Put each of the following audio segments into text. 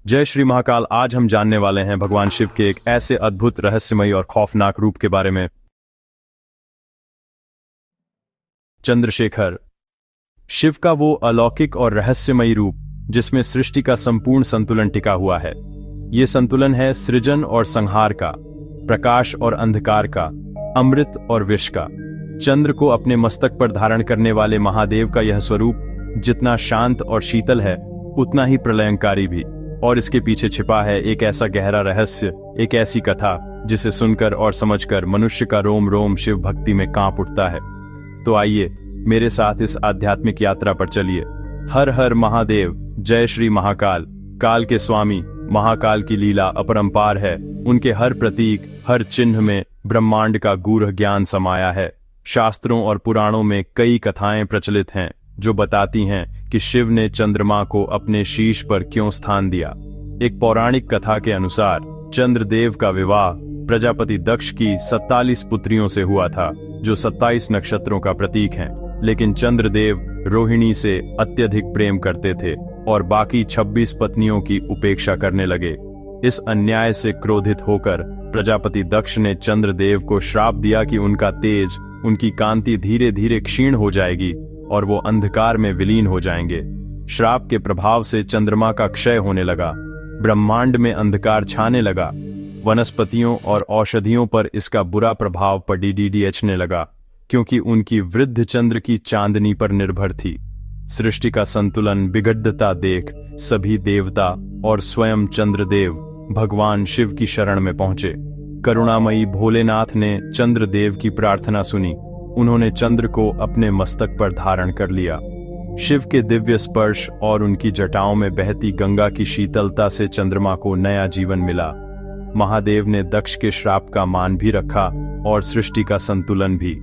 जय श्री महाकाल। आज हम जानने वाले हैं भगवान शिव के एक ऐसे अद्भुत, रहस्यमयी और खौफनाक रूप के बारे में। चंद्रशेखर, शिव का वो अलौकिक और रहस्यमयी रूप जिसमें सृष्टि का संपूर्ण संतुलन टिका हुआ है। ये संतुलन है सृजन और संहार का, प्रकाश और अंधकार का, अमृत और विष का। चंद्र को अपने मस्तक पर धारण करने वाले महादेव का यह स्वरूप जितना शांत और शीतल है, उतना ही प्रलयंकारी भी। और इसके पीछे छिपा है एक ऐसा गहरा रहस्य, एक ऐसी कथा जिसे सुनकर और समझकर मनुष्य का रोम रोम शिव भक्ति में कांप उठता है। तो आइए मेरे साथ इस आध्यात्मिक यात्रा पर चलिए। हर हर महादेव, जय श्री महाकाल। काल के स्वामी महाकाल की लीला अपरंपार है। उनके हर प्रतीक, हर चिन्ह में ब्रह्मांड का गूढ़ ज्ञान समाया है। शास्त्रों और पुराणों में कई कथाएं प्रचलित हैं जो बताती हैं कि शिव ने चंद्रमा को अपने शीश पर क्यों स्थान दिया। एक पौराणिक कथा के अनुसार चंद्रदेव का विवाह प्रजापति दक्ष की 47 पुत्रियों से हुआ था, जो 27 नक्षत्रों का प्रतीक हैं। लेकिन चंद्रदेव रोहिणी से अत्यधिक प्रेम करते थे और बाकी 26 पत्नियों की उपेक्षा करने लगे। इस अन्याय से क्रोधित होकर प्रजापति दक्ष ने चंद्रदेव को श्राप दिया कि उनका तेज, उनकी कांति धीरे धीरे क्षीण हो जाएगी और वो अंधकार में विलीन हो जाएंगे। श्राप के प्रभाव से चंद्रमा का क्षय होने लगा, ब्रह्मांड में अंधकार छाने लगा, वनस्पतियों और औषधियों पर इसका बुरा प्रभाव पड़ने लगा, क्योंकि उनकी वृद्ध चंद्र की चांदनी पर निर्भर थी। सृष्टि का संतुलन बिगड़ता देख सभी देवता और स्वयं चंद्रदेव भगवान शिव की शरण में पहुंचे। करुणामयी भोलेनाथ ने चंद्रदेव की प्रार्थना सुनी। उन्होंने चंद्र को अपने मस्तक पर धारण कर लिया। शिव के दिव्य स्पर्श और उनकी जटाओं में बहती गंगा की शीतलता से चंद्रमा को नया जीवन मिला। महादेव ने दक्ष के श्राप का मान भी रखा और सृष्टि का संतुलन भी।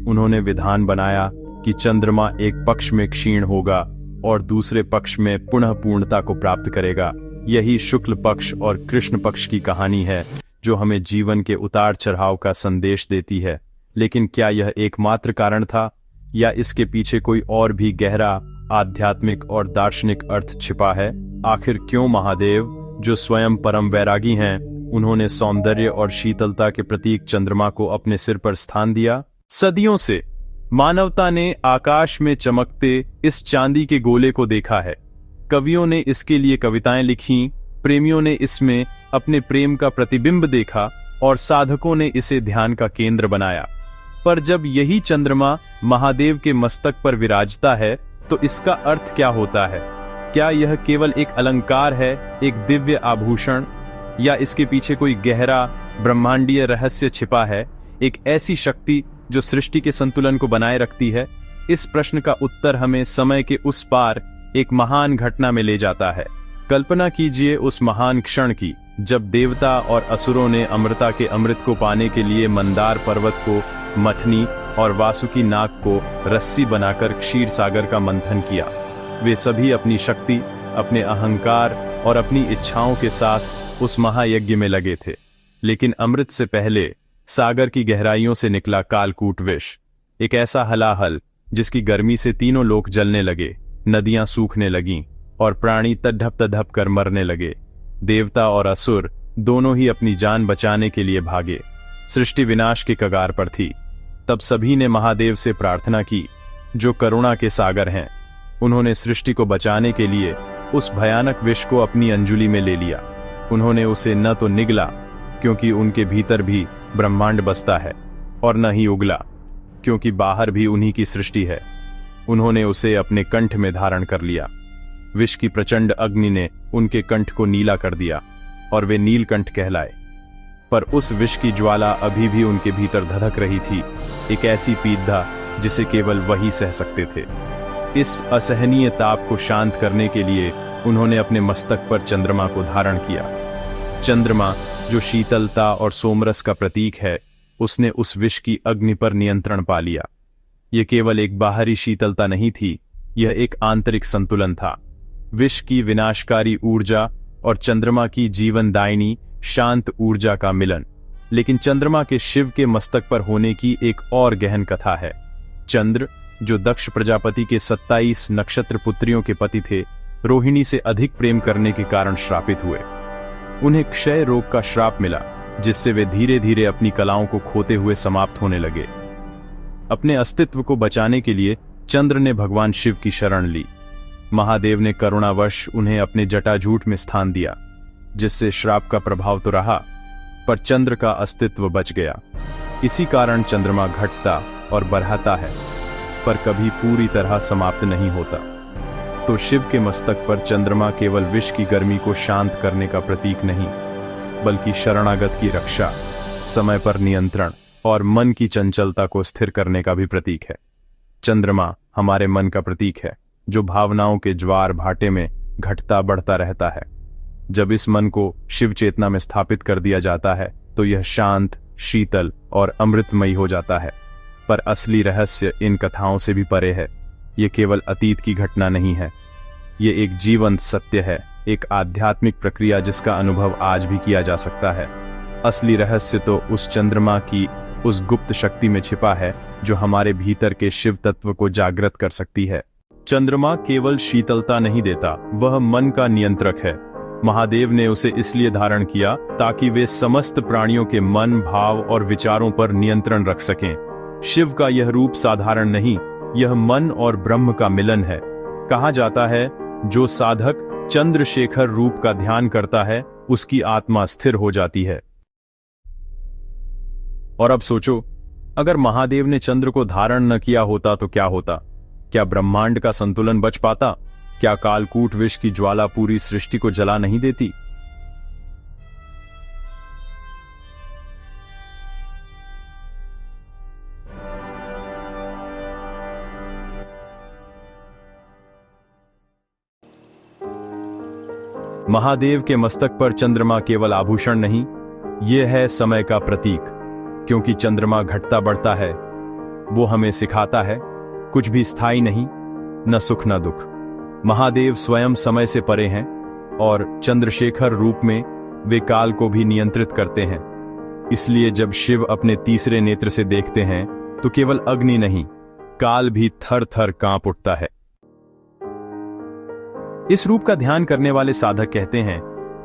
उन्होंने विधान बनाया कि चंद्रमा एक पक्ष में क्षीण होगा और दूसरे पक्ष में पुनः पूर्णता को प्राप्त करेगा। यही शुक्ल पक्ष और कृष्ण पक्ष की कहानी है, जो हमें जीवन के उतार चढ़ाव का संदेश देती है। लेकिन क्या यह एकमात्र कारण था, या इसके पीछे कोई और भी गहरा आध्यात्मिक और दार्शनिक अर्थ छिपा है? आखिर क्यों महादेव, जो स्वयं परम वैरागी हैं, उन्होंने सौंदर्य और शीतलता के प्रतीक चंद्रमा को अपने सिर पर स्थान दिया? सदियों से मानवता ने आकाश में चमकते इस चांदी के गोले को देखा है। कवियों ने इसके लिए कविताएं लिखी, प्रेमियों ने इसमें अपने प्रेम का प्रतिबिंब देखा और साधकों ने इसे ध्यान का केंद्र बनाया। पर जब यही चंद्रमा महादेव के मस्तक पर विराजता है, तो इसका अर्थ क्या होता है? क्या यह केवल एक अलंकार है, एक दिव्य आभूषण, या इसके पीछे कोई गहरा ब्रह्मांडीय रहस्य छिपा है, एक ऐसी शक्ति जो सृष्टि के संतुलन को बनाए रखती है? इस प्रश्न का उत्तर हमें समय के उस पार एक महान घटना में ले जाता है। कल्पना कीजिए उस महान क्षण की, जब देवता और असुरों ने अमृता के अमृत को पाने के लिए मंदार पर्वत को मथनी और वासुकी नाग को रस्सी बनाकर क्षीर सागर का मंथन किया। वे सभी अपनी शक्ति, अपने अहंकार और अपनी इच्छाओं के साथ उस महायज्ञ में लगे थे। लेकिन अमृत से पहले सागर की गहराइयों से निकला कालकूट विष, एक ऐसा हलाहल जिसकी गर्मी से तीनों लोक जलने लगे, नदियां सूखने लगीं और प्राणी तड़प तड़प कर मरने लगे। देवता और असुर दोनों ही अपनी जान बचाने के लिए भागे। सृष्टि विनाश के कगार पर थी। तब सभी ने महादेव से प्रार्थना की, जो करुणा के सागर हैं। उन्होंने सृष्टि को बचाने के लिए उस भयानक विष को अपनी अंजुलि में ले लिया। उन्होंने उसे न तो निगला, क्योंकि उनके भीतर भी ब्रह्मांड बसता है, और न ही उगला, क्योंकि बाहर भी उन्हीं की सृष्टि है। उन्होंने उसे अपने कंठ में धारण कर लिया। विष की प्रचंड अग्नि ने उनके कंठ को नीला कर दिया और वे नीलकंठ कहलाए। पर उस विष की ज्वाला अभी भी उनके भीतर धधक रही थी, एक ऐसी पीड़ा जिसे केवल वही सह सकते थे। इस असहनीय ताप को शांत करने के लिए उन्होंने अपने मस्तक पर चंद्रमा को धारण किया। चंद्रमा, जो शीतलता और सोमरस का प्रतीक है, उसने उस विष की अग्नि पर नियंत्रण पा लिया। यह केवल एक बाहरी शीतलता नहीं थी, यह एक आंतरिक संतुलन था। विष की विनाशकारी ऊर्जा और चंद्रमा की जीवनदायिनी शांत ऊर्जा का मिलन। लेकिन चंद्रमा के शिव के मस्तक पर होने की एक और गहन कथा है। चंद्र, जो दक्ष प्रजापति के 27 नक्षत्र पुत्रियों के पति थे, रोहिणी से अधिक प्रेम करने के कारण श्रापित हुए। उन्हें क्षय रोग का श्राप मिला, जिससे वे धीरे धीरे अपनी कलाओं को खोते हुए समाप्त होने लगे। अपने अस्तित्व को बचाने के लिए चंद्र ने भगवान शिव की शरण ली। महादेव ने करुणावश उन्हें अपने जटाजूट में स्थान दिया, जिससे श्राप का प्रभाव तो रहा, पर चंद्र का अस्तित्व बच गया। इसी कारण चंद्रमा घटता और बढ़ता है, पर कभी पूरी तरह समाप्त नहीं होता। तो शिव के मस्तक पर चंद्रमा केवल विष की गर्मी को शांत करने का प्रतीक नहीं, बल्कि शरणागत की रक्षा, समय पर नियंत्रण और मन की चंचलता को स्थिर करने का भी प्रतीक है। चंद्रमा हमारे मन का प्रतीक है, जो भावनाओं के ज्वार भाटे में घटता बढ़ता रहता है। जब इस मन को शिव चेतना में स्थापित कर दिया जाता है, तो यह शांत, शीतल और अमृतमयी हो जाता है। पर असली रहस्य इन कथाओं से भी परे है। ये केवल अतीत की घटना नहीं है, ये एक जीवंत सत्य है, एक आध्यात्मिक प्रक्रिया जिसका अनुभव आज भी किया जा सकता है। असली रहस्य तो उस चंद्रमा की उस गुप्त शक्ति में छिपा है, जो हमारे भीतर के शिव तत्व को जागृत कर सकती है। चंद्रमा केवल शीतलता नहीं देता, वह मन का नियंत्रक है। महादेव ने उसे इसलिए धारण किया ताकि वे समस्त प्राणियों के मन, भाव और विचारों पर नियंत्रण रख सकें। शिव का यह रूप साधारण नहीं, यह मन और ब्रह्म का मिलन है। कहा जाता है, जो साधक चंद्रशेखर रूप का ध्यान करता है, उसकी आत्मा स्थिर हो जाती है। और अब सोचो, अगर महादेव ने चंद्र को धारण न किया होता तो क्या होता? क्या ब्रह्मांड का संतुलन बच पाता? क्या कालकूट विष की ज्वाला पूरी सृष्टि को जला नहीं देती? महादेव के मस्तक पर चंद्रमा केवल आभूषण नहीं, यह है समय का प्रतीक। क्योंकि चंद्रमा घटता बढ़ता है, वो हमें सिखाता है, कुछ भी स्थायी नहीं, न सुख न दुख। महादेव स्वयं समय से परे हैं और चंद्रशेखर रूप में वे काल को भी नियंत्रित करते हैं। इसलिए जब शिव अपने तीसरे नेत्र से देखते हैं, तो केवल अग्नि नहीं, काल भी थर थर कांप उठता है। इस रूप का ध्यान करने वाले साधक कहते हैं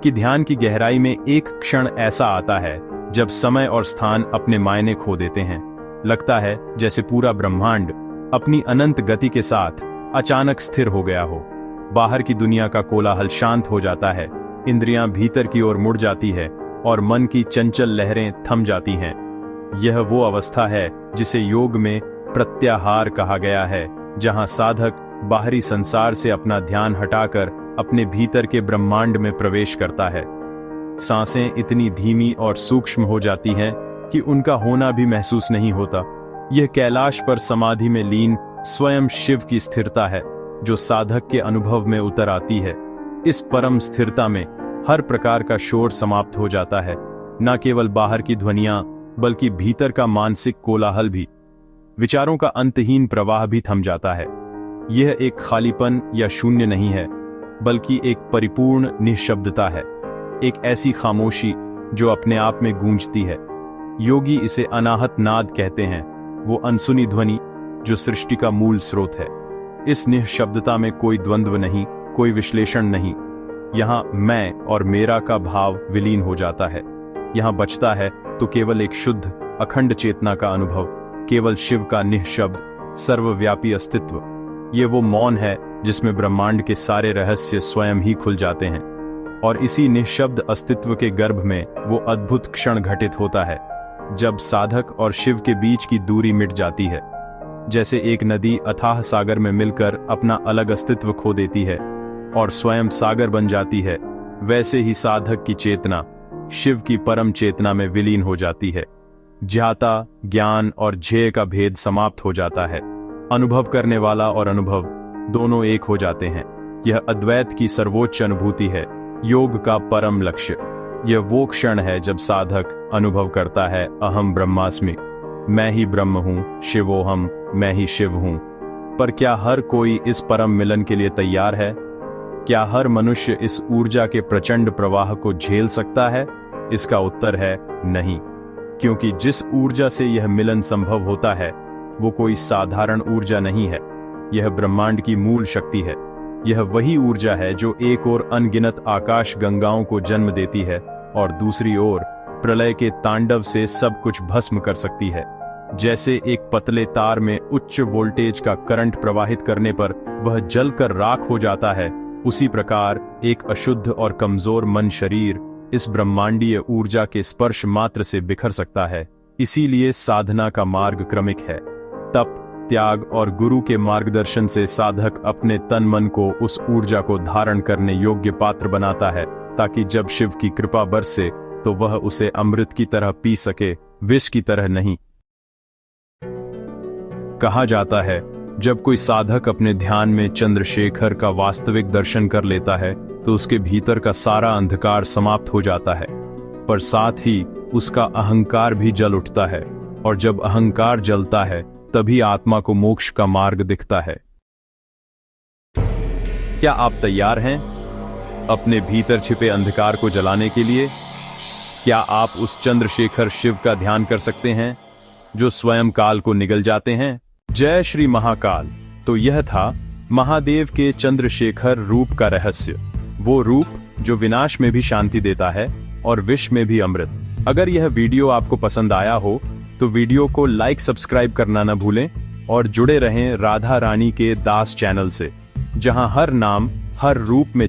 कि ध्यान की गहराई में एक क्षण ऐसा आता है जब समय और स्थान अपने मायने खो देते हैं। लगता है जैसे पूरा ब्रह्मांड अपनी अनंत गति के साथ अचानक स्थिर हो गया हो। बाहर की दुनिया का कोलाहल शांत हो जाता है, इंद्रियां भीतर की ओर मुड़ जाती है और मन की चंचल लहरें थम जाती हैं। यह वो अवस्था है जिसे योग में प्रत्याहार कहा गया है, जहां साधक बाहरी संसार से अपना ध्यान हटाकर अपने भीतर के ब्रह्मांड में प्रवेश करता है। सांसें इतनी धीमी और सूक्ष्म हो जाती हैं कि उनका होना भी महसूस नहीं होता। यह कैलाश पर समाधि में लीन स्वयं शिव की स्थिरता है, जो साधक के अनुभव में उतर आती है। इस परम स्थिरता में हर प्रकार का शोर समाप्त हो जाता है, न केवल बाहर की ध्वनियां, बल्कि भीतर का मानसिक कोलाहल भी। विचारों का अंतहीन प्रवाह भी थम जाता है। यह एक खालीपन या शून्य नहीं है, बल्कि एक परिपूर्ण निःशब्दता है, एक ऐसी खामोशी जो अपने आप में गूंजती है। योगी इसे अनाहत नाद कहते हैं, वो अनसुनी ध्वनि जो सृष्टि का मूल स्रोत है। इस निःशब्दता में कोई द्वंद्व नहीं, कोई विश्लेषण नहीं। यहाँ मैं और मेरा का भाव विलीन हो जाता है। यहाँ बचता है तो केवल एक शुद्ध अखंड चेतना का अनुभव, केवल शिव का निःशब्द सर्वव्यापी अस्तित्व। ये वो मौन है जिसमें ब्रह्मांड के सारे रहस्य स्वयं ही खुल जाते हैं। और इसी निःशब्द अस्तित्व के गर्भ में वो अद्भुत क्षण घटित होता है, जब साधक और शिव के बीच की दूरी मिट जाती है। जैसे एक नदी अथाह सागर में मिलकर अपना अलग अस्तित्व खो देती है और स्वयं सागर बन जाती है, वैसे ही साधक की चेतना शिव की परम चेतना में विलीन हो जाती है। ज्ञाता, ज्ञान और ज्ञेय का भेद समाप्त हो जाता है। अनुभव करने वाला और अनुभव दोनों एक हो जाते हैं। यह अद्वैत की सर्वोच्च अनुभूति है, योग का परम लक्ष्य। यह वो क्षण है जब साधक अनुभव करता है, अहम ब्रह्मास्मि, मैं ही ब्रह्म हूँ, शिवोहम, मैं ही शिव हूँ। पर क्या हर कोई इस परम मिलन के लिए तैयार है? क्या हर मनुष्य इस ऊर्जा के प्रचंड प्रवाह को झेल सकता है? इसका उत्तर है नहीं, क्योंकि जिस ऊर्जा से यह मिलन संभव होता है, वो कोई साधारण ऊर्जा नहीं है। यह ब्रह्मांड की मूल शक्ति है। यह वही ऊर्जा है जो एक ओर अनगिनत आकाश गंगाओं को जन्म देती है और दूसरी ओर प्रलय के तांडव से सब कुछ भस्म कर सकती है। जैसे एक पतले तार में उच्च वोल्टेज का करंट प्रवाहित करने पर वह जलकर राख हो जाता है, उसी प्रकार एक अशुद्ध और कमजोर मन शरीर इस ब्रह्मांडीय ऊर्जा के स्पर्श मात्र से बिखर सकता है। इसीलिए साधना का मार्ग क्रमिक है। तप, त्याग और गुरु के मार्गदर्शन से साधक अपने तन मन को उस ऊर्जा को धारण करने योग्य पात्र बनाता है, ताकि जब शिव की कृपा बरसे तो वह उसे अमृत की तरह पी सके, विष की तरह नहीं। कहा जाता है, जब कोई साधक अपने ध्यान में चंद्रशेखर का वास्तविक दर्शन कर लेता है तो उसके भीतर का सारा अंधकार समाप्त हो जाता है, पर साथ ही उसका अहंकार भी जल उठता है, और जब अहंकार जलता है तभी आत्मा को मोक्ष का मार्ग दिखता है। क्या आप तैयार हैं अपने भीतर छिपे अंधकार को जलाने के लिए? क्या आप उस चंद्रशेखर शिव का ध्यान कर सकते हैं जो स्वयं काल को निगल जाते हैं? जय श्री महाकाल। तो यह था महादेव के चंद्रशेखर रूप का रहस्य, वो रूप जो विनाश में भी शांति देता है और विष में भी अमृत। अगर यह वीडियो आपको पसंद आया हो तो वीडियो को लाइक, सब्सक्राइब करना न भूलें और जुड़े रहें राधा रानी के दास चैनल से, जहां हर नाम, हर रूप में